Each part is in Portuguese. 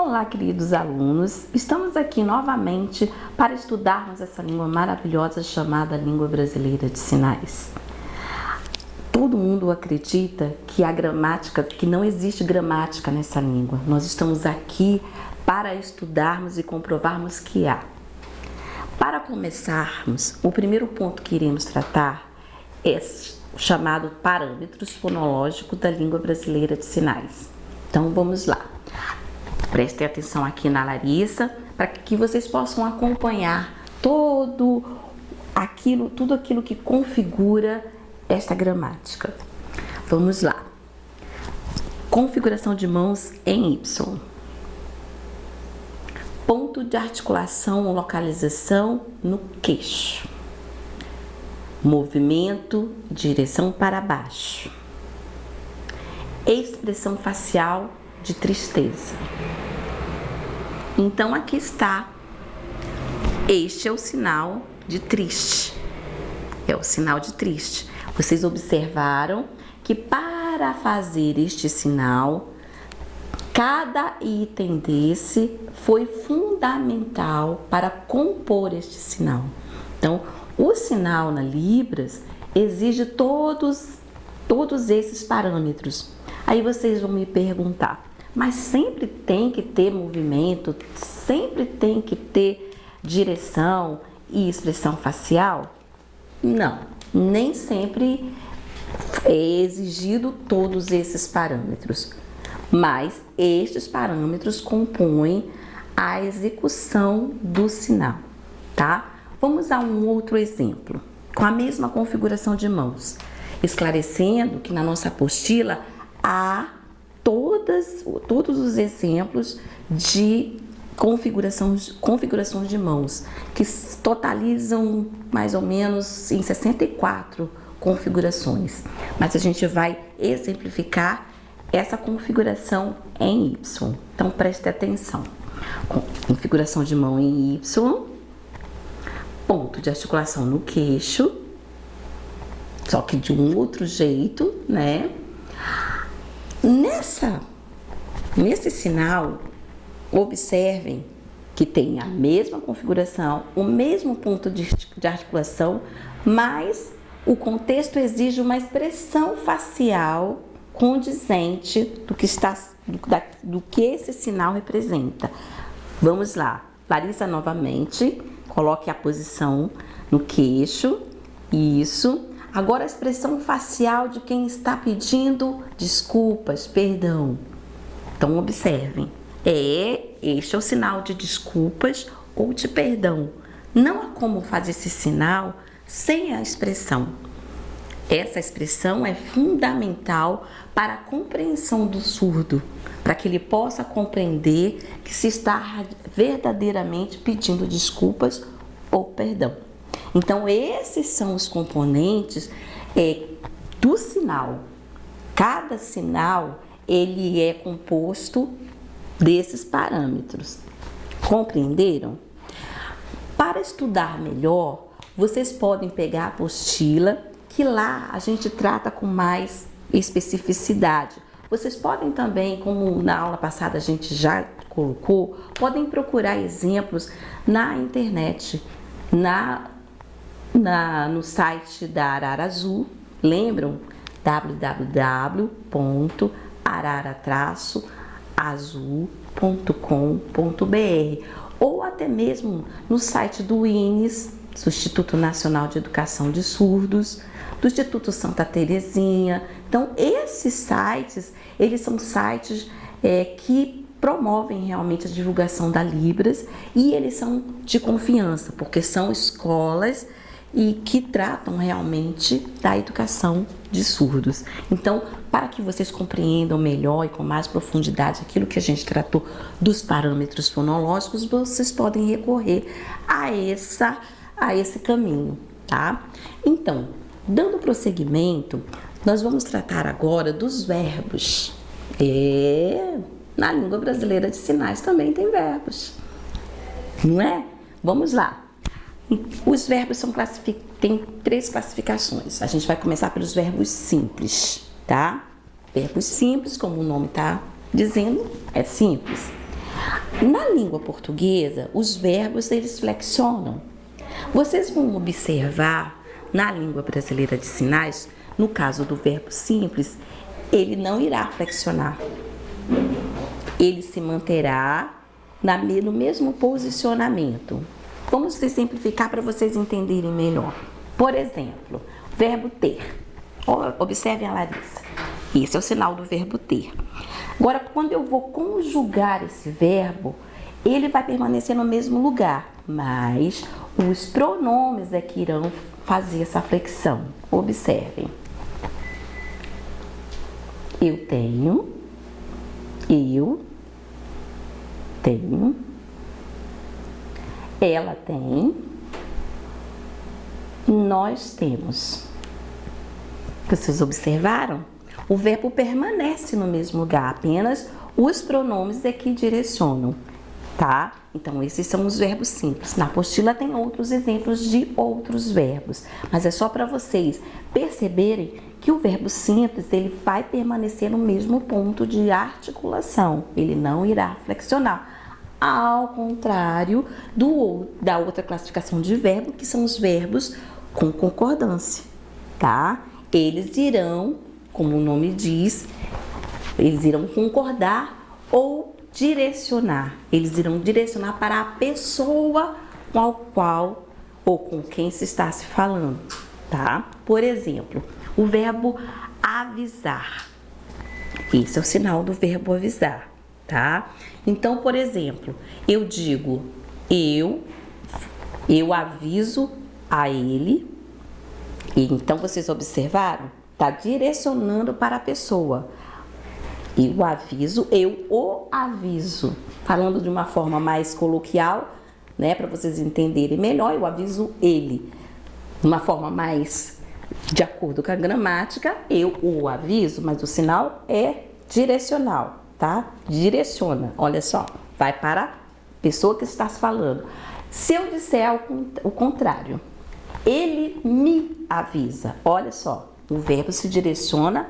Olá, queridos alunos! Estamos aqui novamente para estudarmos essa língua maravilhosa chamada Língua Brasileira de Sinais. Todo mundo acredita que a gramática, que não existe gramática nessa língua. Nós estamos aqui para estudarmos e comprovarmos que há. Para começarmos, o primeiro ponto que iremos tratar é chamado parâmetros fonológicos da língua brasileira de sinais. Então vamos lá. Prestem atenção aqui na Larissa, para que vocês possam acompanhar tudo aquilo que configura esta gramática. Vamos lá. Configuração de mãos em Y. Ponto de articulação ou localização no queixo. Movimento, direção para baixo. Expressão facial de tristeza. Então aqui está. Este é o sinal de triste. É o sinal de triste. Vocês observaram que para fazer este sinal, cada item desse foi fundamental para compor este sinal. Então, o sinal na Libras exige todos esses parâmetros. Aí vocês vão me perguntar, mas sempre tem que ter movimento, sempre tem que ter direção e expressão facial? Não, nem sempre é exigido todos esses parâmetros, mas estes parâmetros compõem a execução do sinal, tá? Vamos a um outro exemplo, com a mesma configuração de mãos, esclarecendo que na nossa apostila há todos os exemplos de configurações de mãos, que totalizam mais ou menos em 64 configurações. Mas a gente vai exemplificar essa configuração em Y. Então preste atenção. Configuração de mão em Y, ponto de articulação no queixo, só que de um outro jeito, né? Nesse sinal, observem que tem a mesma configuração, o mesmo ponto de articulação, mas o contexto exige uma expressão facial condizente do que esse sinal representa. Vamos lá. Larissa, novamente, coloque a posição no queixo. Isso. Agora a expressão facial de quem está pedindo desculpas, perdão. Então observem, este é o sinal de desculpas ou de perdão. Não há como fazer esse sinal sem a expressão. Essa expressão é fundamental para a compreensão do surdo, para que ele possa compreender que se está verdadeiramente pedindo desculpas ou perdão. Então, esses são os componentes do sinal. Cada sinal, ele é composto desses parâmetros. Compreenderam? Para estudar melhor, vocês podem pegar a apostila, que lá a gente trata com mais especificidade. Vocês podem também, como na aula passada a gente já colocou, podem procurar exemplos na internet, no site da Arara Azul, lembram? www.arara-azul.com.br ou até mesmo no site do INES, do Instituto Nacional de Educação de Surdos, do Instituto Santa Terezinha. Então, esses sites, eles são sites que promovem realmente a divulgação da Libras e eles são de confiança, porque são escolas e que tratam realmente da educação de surdos. Então, para que vocês compreendam melhor e com mais profundidade aquilo que a gente tratou dos parâmetros fonológicos, vocês podem recorrer a esse caminho, tá? Então, dando prosseguimento, nós vamos tratar agora dos verbos. Na língua brasileira de sinais também tem verbos, não é? Vamos lá. Os verbos têm 3 classificações. A gente vai começar pelos verbos simples, tá? Verbos simples, como o nome está dizendo, é simples. Na língua portuguesa, os verbos eles flexionam. Vocês vão observar na língua brasileira de sinais, no caso do verbo simples, ele não irá flexionar. Ele se manterá no mesmo posicionamento. Vamos exemplificar para vocês entenderem melhor. Por exemplo, verbo ter. Observem a Larissa. Esse é o sinal do verbo ter. Agora, quando eu vou conjugar esse verbo, ele vai permanecer no mesmo lugar, mas os pronomes é que irão fazer essa flexão. Observem. Eu tenho, ela tem, nós temos. Vocês observaram? O verbo permanece no mesmo lugar, apenas os pronomes é que direcionam, tá? Então, esses são os verbos simples. Na apostila tem outros exemplos de outros verbos, mas é só para vocês perceberem que o verbo simples, ele vai permanecer no mesmo ponto de articulação, ele não irá flexionar. Ao contrário da outra classificação de verbo, que são os verbos com concordância, tá? Eles irão, como o nome diz, eles irão concordar ou direcionar. Eles irão direcionar para a pessoa com a qual ou com quem se está se falando, tá? Por exemplo, o verbo avisar. Esse é o sinal do verbo avisar, tá? Então, por exemplo, eu digo eu aviso a ele. E então, vocês observaram? Está direcionando para a pessoa. Eu o aviso. Falando de uma forma mais coloquial, né? Para vocês entenderem melhor, eu aviso ele. De uma forma mais de acordo com a gramática, eu o aviso, mas o sinal é direcional, tá? Direciona, olha só, vai para a pessoa que está se falando. Se eu disser o contrário, ele me avisa, olha só, o verbo se direciona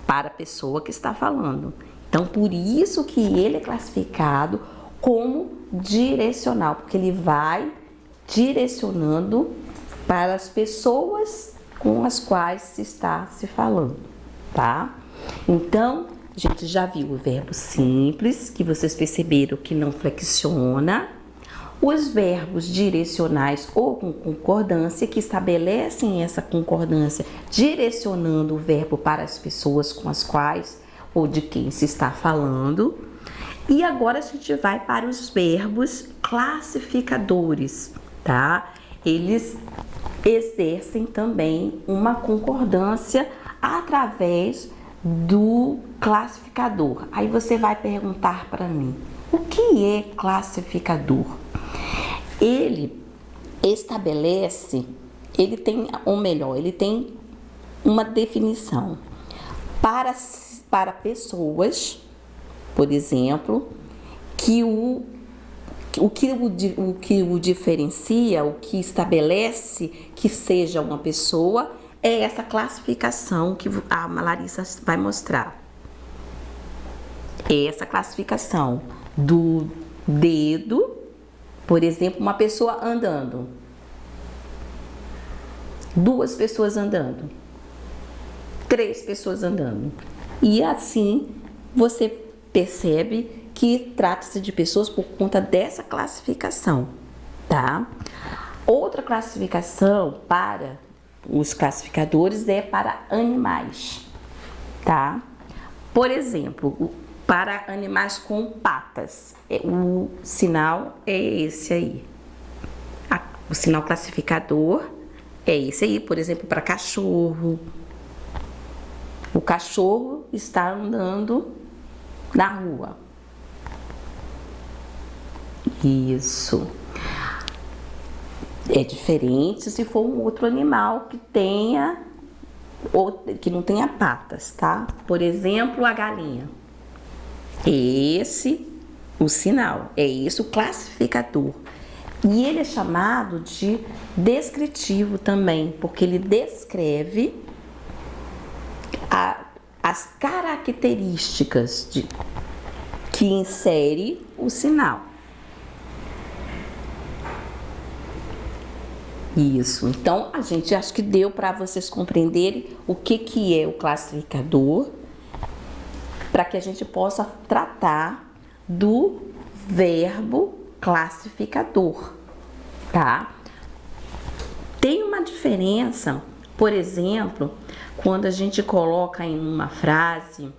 para a pessoa que está falando. Então, por isso que ele é classificado como direcional, porque ele vai direcionando para as pessoas com as quais se está se falando, tá? Então, a gente já viu o verbo simples, que vocês perceberam que não flexiona. Os verbos direcionais ou com concordância, que estabelecem essa concordância, direcionando o verbo para as pessoas com as quais ou de quem se está falando. E agora a gente vai para os verbos classificadores, tá? Eles exercem também uma concordância através do classificador. Aí você vai perguntar para mim, o que é classificador? Ele estabelece, ele tem uma definição para pessoas, por exemplo, que o que o diferencia, o que estabelece que seja uma pessoa, é essa classificação que a Larissa vai mostrar. É essa classificação do dedo, por exemplo, uma pessoa andando, duas pessoas andando, três pessoas andando. E assim você percebe que trata-se de pessoas por conta dessa classificação, tá? Outra classificação para os classificadores é para animais, tá? Por exemplo, para animais com patas, o sinal é esse aí. O sinal classificador é esse aí, por exemplo, para cachorro. O cachorro está andando na rua. Isso. É diferente se for um outro animal que não tenha patas, tá? Por exemplo, a galinha. Esse o sinal, é esse o classificador. E ele é chamado de descritivo também, porque ele descreve as características que insere o sinal. Isso, então a gente acho que deu para vocês compreenderem o que é o classificador, para que a gente possa tratar do verbo classificador, tá? Tem uma diferença, por exemplo, quando a gente coloca em uma frase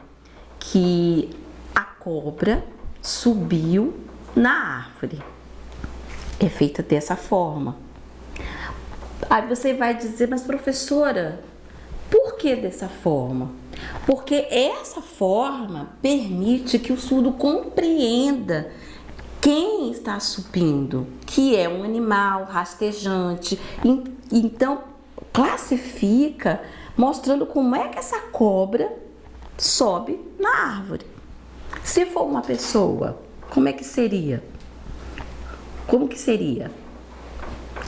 que a cobra subiu na árvore. É feita dessa forma. Aí você vai dizer, mas professora, por que dessa forma? Porque essa forma permite que o surdo compreenda quem está subindo, que é um animal rastejante. Então, classifica, mostrando como é que essa cobra sobe na árvore. Se for uma pessoa, como é que seria? Como que seria?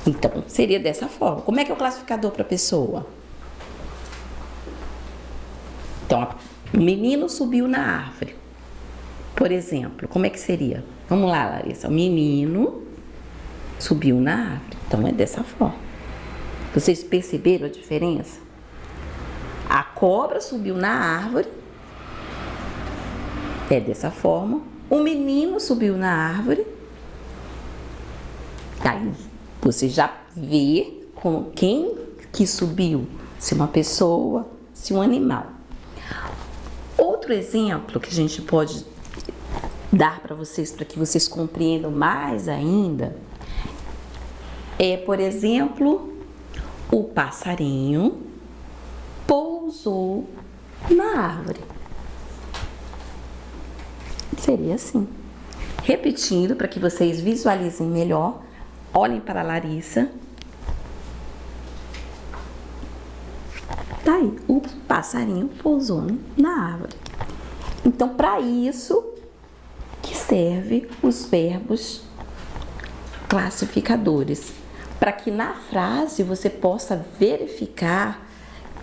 Então, seria dessa forma. Como é que é o classificador para a pessoa? Então, o menino subiu na árvore. Por exemplo, como é que seria? Vamos lá, Larissa. O menino subiu na árvore. Então, é dessa forma. Vocês perceberam a diferença? A cobra subiu na árvore. É dessa forma. O menino subiu na árvore. Aí, você já vê com quem que subiu. Se uma pessoa, se um animal. Outro exemplo que a gente pode dar para vocês, para que vocês compreendam mais ainda, é, por exemplo, o passarinho pousou na árvore. Seria assim. Repetindo, para que vocês visualizem melhor, olhem para a Larissa. Tá aí, o passarinho pousou na árvore. Então, para isso que serve os verbos classificadores, para que na frase você possa verificar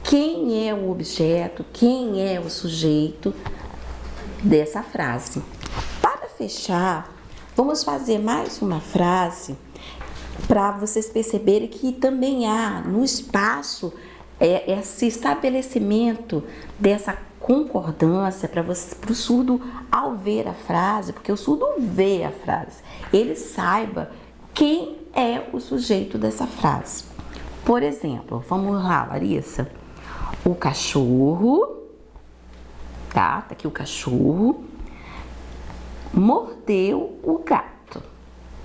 quem é o objeto, quem é o sujeito dessa frase. Para fechar, vamos fazer mais uma frase para vocês perceberem que também há no espaço esse estabelecimento dessa concordância para o surdo ao ver a frase, porque o surdo vê a frase, ele saiba quem é o sujeito dessa frase. Por exemplo, vamos lá, Larissa. O cachorro, tá aqui o cachorro, mordeu o gato.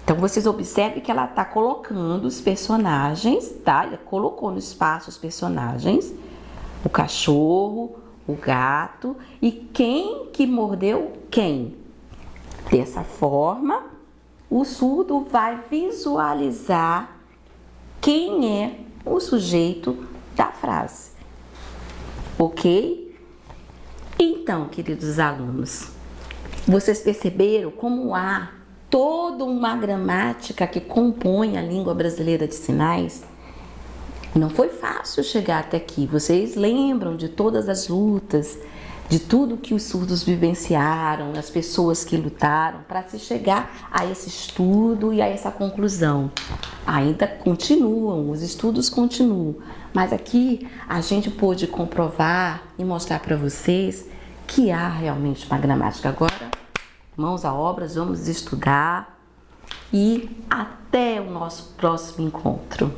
Então, vocês observem que ela está colocando os personagens, tá? Ela colocou no espaço os personagens, o cachorro, o gato e quem que mordeu quem. Dessa forma, o surdo vai visualizar quem é o sujeito da frase. Ok? Então, queridos alunos, vocês perceberam como há toda uma gramática que compõe a língua brasileira de sinais? Não foi fácil chegar até aqui. Vocês lembram de todas as lutas, de tudo que os surdos vivenciaram, as pessoas que lutaram para se chegar a esse estudo e a essa conclusão. Ainda continuam, os estudos continuam, mas aqui a gente pôde comprovar e mostrar para vocês que há realmente uma gramática. Agora, mãos à obra, vamos estudar e até o nosso próximo encontro.